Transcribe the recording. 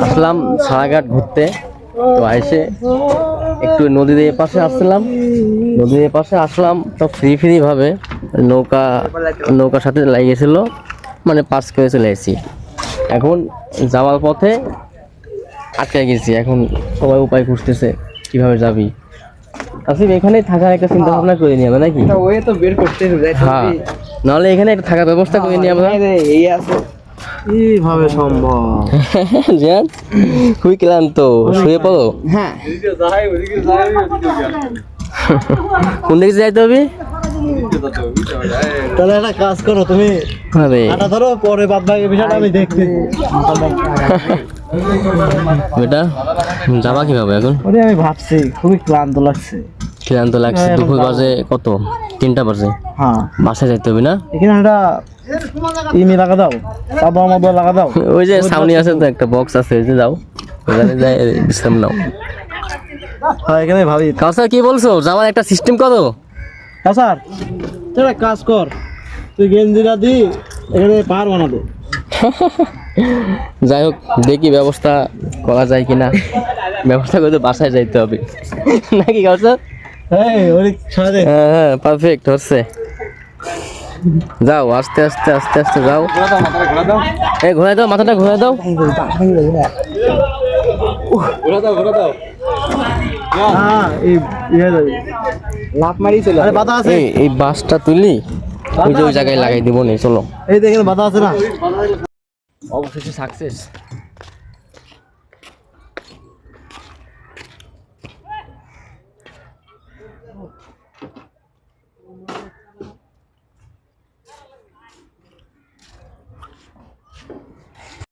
আসলাম সারাঘাট ঘুরতে। তো এসে একটু নদীর পাশে আসলাম, নদীর পাশে আসলাম তো ফ্রি ভাবে নৌকার সাথে লাগিয়েছিল, মানে পাস করে চলে এসেছি। এখন যাওয়ার পথে আটকে গেছি, এখন সবাই উপায় খুঁজতেছে কিভাবে যাবি। আসলে এখানে থাকার একটা চিন্তা ভাবনা করে নিয়ে হবে নাকি? ওই তো বের করতে হ্যাঁ, নাহলে এখানে একটা থাকার ব্যবস্থা করে নিয়ে আমরা। এই আছে কিভাবে সম্ভব? জান খুবই ক্লান্ত, শুয়ে পড়ো। হ্যাঁ, কোন দিকে যাইতে হবে? তাহলে একটা কাজ করো, তুমি আরে আটা ধরো, পরে বাদ বাকি বিষয়টা আমি দেখছি। বেটা যাবা কিভাবে এখন? ওরে আমি ভাবছি, খুবই ক্লান্ত লাগছে। ক্লান্ত লাগছে, দুপুর বাজে কত? 3টা বাজে। হ্যাঁ, বাসায় যাইতে হবে না? এখানে একটা ইমি লাগা দাও, চাদা মাদা লাগা দাও। ওই যে সামনে আছে তো একটা বক্স আছে, ওই যে যাও ওখানে যাই বিশ্রাম নাও। হ্যাঁ, এখানে ভাবি। কাউসার কি বলছো, যাওয়ার একটা সিস্টেম করো। হ্যাঁ স্যার, তুই একটা কাজ কর, তুই গেঞ্জিটা দি এখানে পার বানা দে। যাই হোক, দেখি ব্যবস্থা করা যায় কিনা। ব্যবস্থা করতে বাসায় যাইতে হবে নাকি কাউসার? হ্যাঁ, ওই ছড়া দে। হ্যাঁ হ্যাঁ, পারফেক্ট হচ্ছে। যাও আস্তে আস্তে আস্তে আস্তে যাও। এই ঘোরা দাও, মাথাটা ঘোরা দাও। হ্যাঁ, এই লাফ মারি চলে। আরে বাধা আছে, এই বাসটা তুলি ওই যে ওই জায়গায় লাগাই দিব নি, চলো। এই দেখেন বাধা আছে না। অবশেষে সাকসেস।